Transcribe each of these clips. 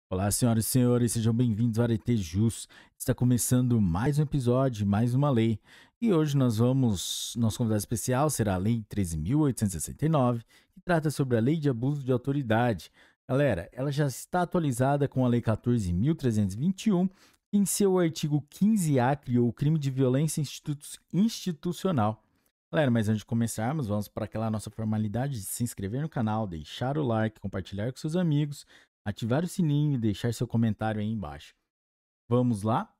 Olá, senhoras e senhores, sejam bem-vindos ao Arete Jus. Está começando mais um episódio, mais uma lei. E hoje nosso convidado especial será a Lei 13.869, que trata sobre a Lei de Abuso de Autoridade. Galera, ela já está atualizada com a Lei 14.321, que em seu artigo 15A criou o crime de violência institucional. Galera, mas antes de começarmos, vamos para aquela nossa formalidade de se inscrever no canal, deixar o like, compartilhar com seus amigos, ativar o sininho e deixar seu comentário aí embaixo. Vamos lá?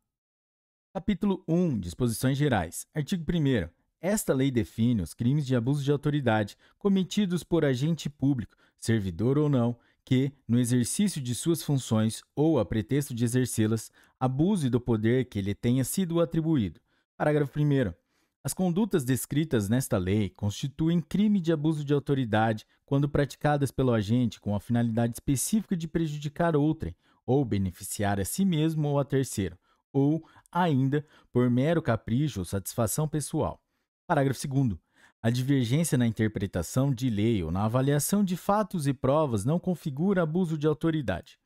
Capítulo 1. Disposições gerais. Artigo 1º. Esta lei define os crimes de abuso de autoridade cometidos por agente público, servidor ou não, que, no exercício de suas funções ou a pretexto de exercê-las, abuse do poder que lhe tenha sido atribuído. Parágrafo 1º. As condutas descritas nesta lei constituem crime de abuso de autoridade quando praticadas pelo agente com a finalidade específica de prejudicar outrem, ou beneficiar a si mesmo ou a terceiro, ou, ainda, por mero capricho ou satisfação pessoal. Parágrafo 2º. A divergência na interpretação de lei ou na avaliação de fatos e provas não configura abuso de autoridade.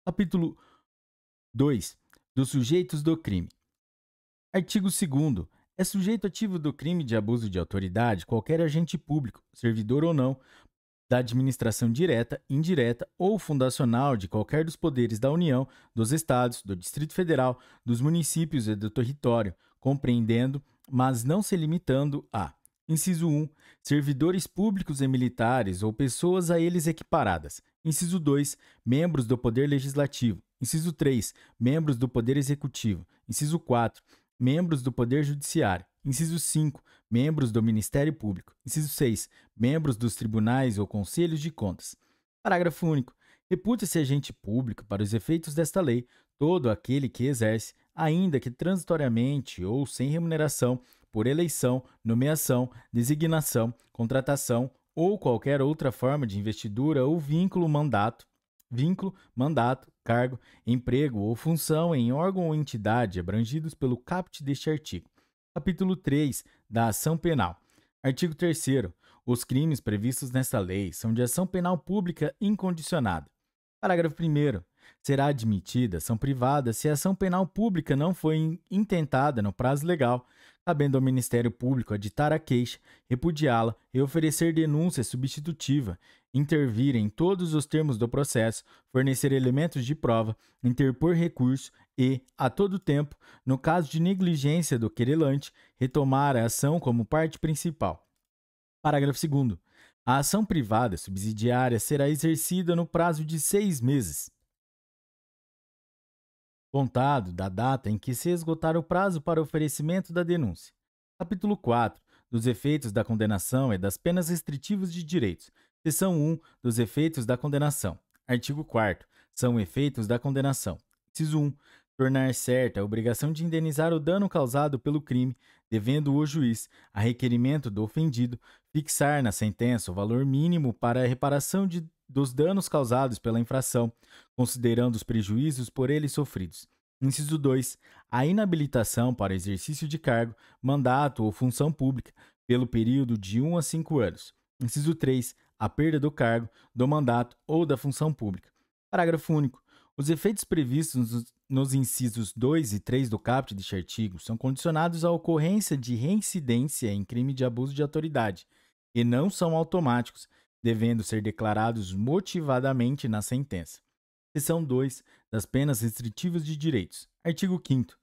Capítulo 2. Dos sujeitos do crime. Artigo 2º. É sujeito ativo do crime de abuso de autoridade qualquer agente público, servidor ou não, da administração direta, indireta ou fundacional de qualquer dos poderes da União, dos Estados, do Distrito Federal, dos municípios e do território, compreendendo, mas não se limitando a: inciso 1, servidores públicos e militares ou pessoas a eles equiparadas. Inciso 2, membros do Poder Legislativo. Inciso 3, membros do Poder Executivo. Inciso 4, membros do Poder Judiciário. Inciso 5, membros do Ministério Público. Inciso 6, membros dos tribunais ou conselhos de contas. Parágrafo único. Reputa-se agente público, para os efeitos desta lei, todo aquele que exerce, ainda que transitoriamente ou sem remuneração, por eleição, nomeação, designação, contratação ou qualquer outra forma de investidura ou vínculo, mandato, cargo, emprego ou função em órgão ou entidade abrangidos pelo caput deste artigo. Capítulo 3 da Ação Penal. Artigo 3º. Os crimes previstos nesta lei são de ação penal pública incondicionada. Parágrafo 1º. Será admitida ação privada se a ação penal pública não foi intentada no prazo legal, cabendo ao Ministério Público aditar a queixa, repudiá-la e oferecer denúncia substitutiva, intervir em todos os termos do processo, fornecer elementos de prova, interpor recurso e, a todo tempo, no caso de negligência do querelante, retomar a ação como parte principal. Parágrafo 2º. A ação privada subsidiária será exercida no prazo de 6 meses, contado da data em que se esgotar o prazo para oferecimento da denúncia. Capítulo 4. Dos efeitos da condenação e das penas restritivas de direitos. Seção 1. Dos efeitos da condenação. Artigo 4º. São efeitos da condenação. Inciso 1. Tornar certa a obrigação de indenizar o dano causado pelo crime, devendo o juiz, a requerimento do ofendido, fixar na sentença o valor mínimo para a reparação dos danos causados pela infração, considerando os prejuízos por ele sofridos. Inciso 2. A inabilitação para exercício de cargo, mandato ou função pública, pelo período de 1 a 5 anos. Inciso 3. A perda do cargo, do mandato ou da função pública. Parágrafo único. Os efeitos previstos nos incisos 2 e 3 do caput deste artigo são condicionados à ocorrência de reincidência em crime de abuso de autoridade e não são automáticos, devendo ser declarados motivadamente na sentença. Seção 2 das penas restritivas de direitos. Artigo 5º.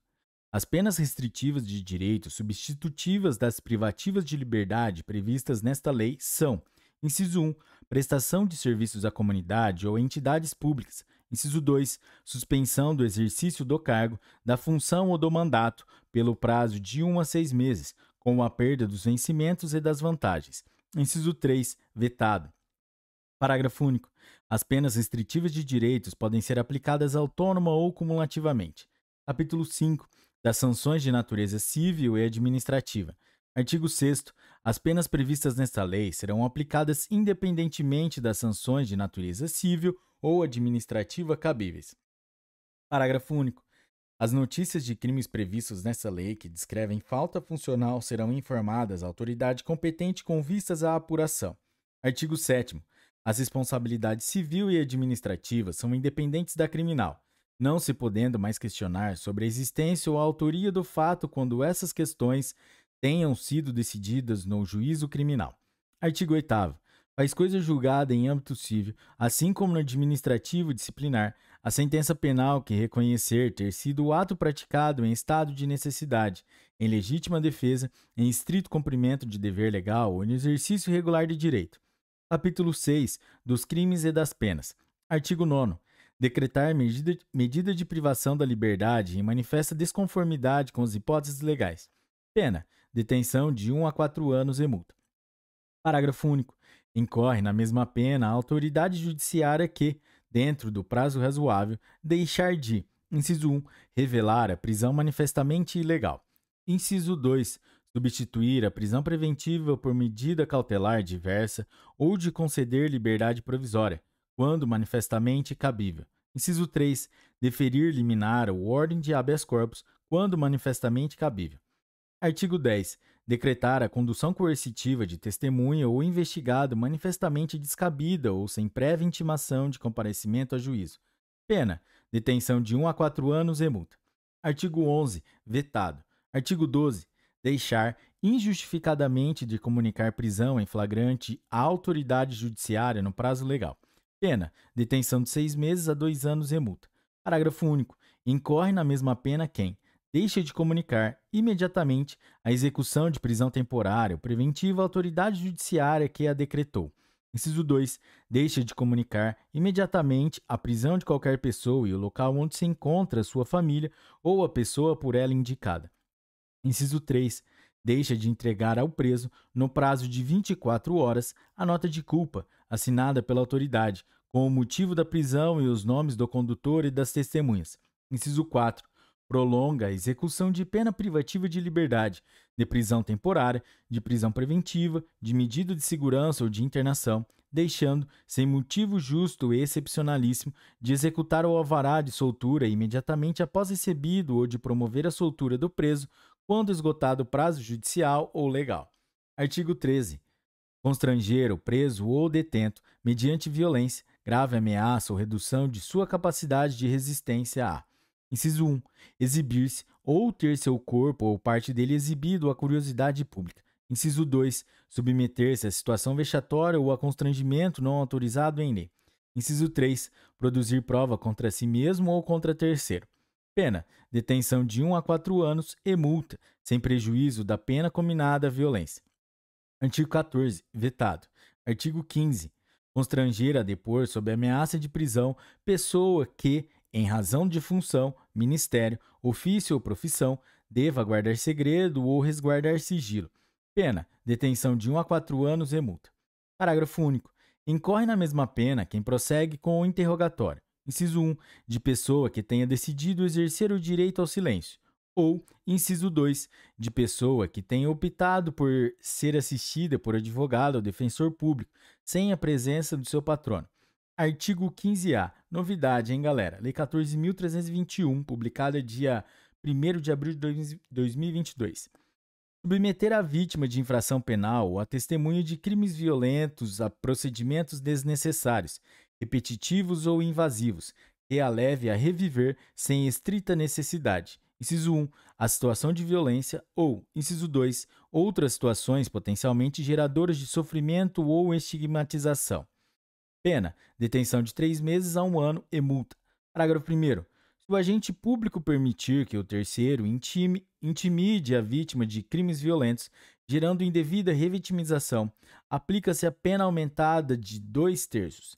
As penas restritivas de direitos substitutivas das privativas de liberdade previstas nesta lei são: inciso 1, prestação de serviços à comunidade ou entidades públicas. Inciso 2, suspensão do exercício do cargo, da função ou do mandato pelo prazo de 1 a 6 meses, com a perda dos vencimentos e das vantagens. Inciso 3, vetado. Parágrafo único. As penas restritivas de direitos podem ser aplicadas autônoma ou cumulativamente. Capítulo 5. Das sanções de natureza civil e administrativa. Artigo 6º. As penas previstas nesta lei serão aplicadas independentemente das sanções de natureza civil ou administrativa cabíveis. Parágrafo único. As notícias de crimes previstos nesta lei que descrevem falta funcional serão informadas à autoridade competente com vistas à apuração. Artigo 7º. As responsabilidades civil e administrativa são independentes da criminal, não se podendo mais questionar sobre a existência ou a autoria do fato quando essas questões tenham sido decididas no juízo criminal. Artigo 8º. Faz coisa julgada em âmbito civil, assim como no administrativo disciplinar, a sentença penal que reconhecer ter sido o ato praticado em estado de necessidade, em legítima defesa, em estrito cumprimento de dever legal ou no exercício regular de direito. Capítulo 6. Dos crimes e das penas. Artigo 9º. Decretar medida de privação da liberdade em manifesta desconformidade com as hipóteses legais. Pena: detenção de 1 a 4 anos e multa. Parágrafo único. Incorre na mesma pena a autoridade judiciária que, dentro do prazo razoável, deixar de: inciso 1. Revelar a prisão manifestamente ilegal. Inciso 2. Substituir a prisão preventiva por medida cautelar diversa ou de conceder liberdade provisória, quando manifestamente cabível. Inciso 3. Deferir liminar ou ordem de habeas corpus, quando manifestamente cabível. Artigo 10. Decretar a condução coercitiva de testemunha ou investigado manifestamente descabida ou sem prévia intimação de comparecimento a juízo. Pena: detenção de 1 a 4 anos e multa. Artigo 11. Vetado. Artigo 12. Deixar injustificadamente de comunicar prisão em flagrante à autoridade judiciária no prazo legal. Pena: detenção de 6 meses a 2 anos e multa. Parágrafo único. Incorre na mesma pena quem deixa de comunicar imediatamente a execução de prisão temporária ou preventiva à autoridade judiciária que a decretou. Inciso 2. Deixa de comunicar imediatamente a prisão de qualquer pessoa e o local onde se encontra sua família ou a pessoa por ela indicada. Inciso 3. Deixa de entregar ao preso, no prazo de 24 horas, a nota de culpa, assinada pela autoridade, com o motivo da prisão e os nomes do condutor e das testemunhas. Inciso 4. Prolonga a execução de pena privativa de liberdade, de prisão temporária, de prisão preventiva, de medida de segurança ou de internação, deixando, sem motivo justo e excepcionalíssimo, de executar o alvará de soltura imediatamente após recebido ou de promover a soltura do preso, quando esgotado o prazo judicial ou legal. Artigo 13. Constranger o preso ou detento, mediante violência, grave ameaça ou redução de sua capacidade de resistência a: inciso 1. Exibir-se ou ter seu corpo ou parte dele exibido à curiosidade pública. Inciso 2. Submeter-se a situação vexatória ou a constrangimento não autorizado em lei. Inciso 3. Produzir prova contra si mesmo ou contra terceiro. Pena: detenção de 1 a 4 anos e multa, sem prejuízo da pena combinada à violência. Artigo 14. Vetado. Artigo 15. Constranger a depor sob ameaça de prisão pessoa que, em razão de função, ministério, ofício ou profissão, deva guardar segredo ou resguardar sigilo. Pena: detenção de 1 a 4 anos e multa. Parágrafo único. Incorre na mesma pena quem prossegue com o interrogatório. Inciso 1. De pessoa que tenha decidido exercer o direito ao silêncio. Ou, inciso 2. De pessoa que tenha optado por ser assistida por advogado ou defensor público, sem a presença do seu patrono. Artigo 15-A. Novidade, hein, galera? Lei 14.321, publicada dia 1º de abril de 2022. Submeter a vítima de infração penal ou a testemunho de crimes violentos a procedimentos desnecessários, repetitivos ou invasivos, que a leve a reviver sem estrita necessidade. Inciso 1. A situação de violência ou, inciso 2. Outras situações potencialmente geradoras de sofrimento ou estigmatização. Pena: detenção de 3 meses a 1 ano e multa. Parágrafo 1º. Se o agente público permitir que o terceiro intimide a vítima de crimes violentos, gerando indevida revitimização, aplica-se a pena aumentada de 2/3.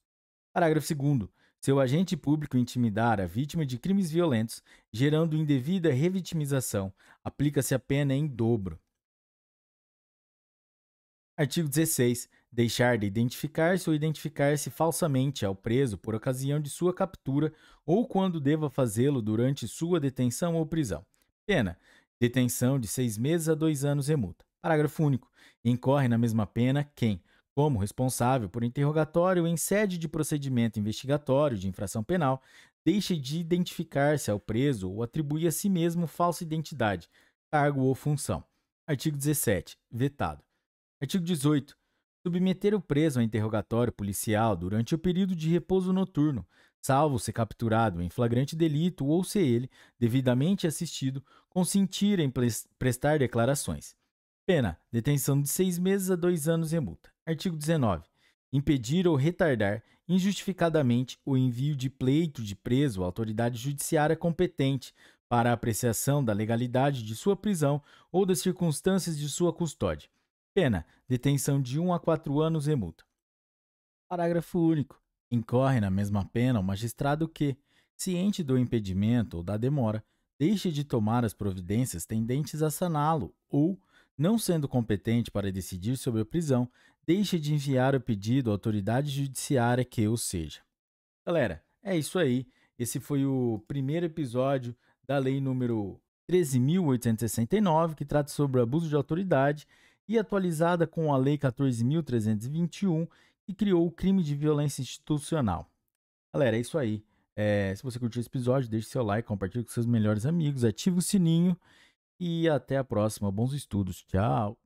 Parágrafo 2º. Se o agente público intimidar a vítima de crimes violentos, gerando indevida revitimização, aplica-se a pena em dobro. Artigo 16. Deixar de identificar-se ou identificar-se falsamente ao preso por ocasião de sua captura ou quando deva fazê-lo durante sua detenção ou prisão. Pena: detenção de 6 meses a 2 anos e multa. Parágrafo único. Incorre na mesma pena quem, como responsável por interrogatório em sede de procedimento investigatório de infração penal, deixe de identificar-se ao preso ou atribuir a si mesmo falsa identidade, cargo ou função. Artigo 17. Vetado. Artigo 18. Submeter o preso a interrogatório policial durante o período de repouso noturno, salvo ser capturado em flagrante delito ou se ele, devidamente assistido, consentir em prestar declarações. Pena: detenção de 6 meses a 2 anos e multa. Artigo 19. Impedir ou retardar injustificadamente o envio de pleito de preso à autoridade judiciária competente para a apreciação da legalidade de sua prisão ou das circunstâncias de sua custódia. Pena: detenção de 1 a 4 anos e multa. Parágrafo único. Incorre na mesma pena o magistrado que, ciente do impedimento ou da demora, deixe de tomar as providências tendentes a saná-lo ou, não sendo competente para decidir sobre a prisão, deixe de enviar o pedido à autoridade judiciária que o seja. Galera, é isso aí. Esse foi o primeiro episódio da Lei número 13.869, que trata sobre o abuso de autoridade, e atualizada com a Lei 14.321, que criou o crime de violência institucional. Galera, é isso aí. Se você curtiu esse episódio, deixe seu like, compartilhe com seus melhores amigos, ative o sininho e até a próxima. Bons estudos. Tchau!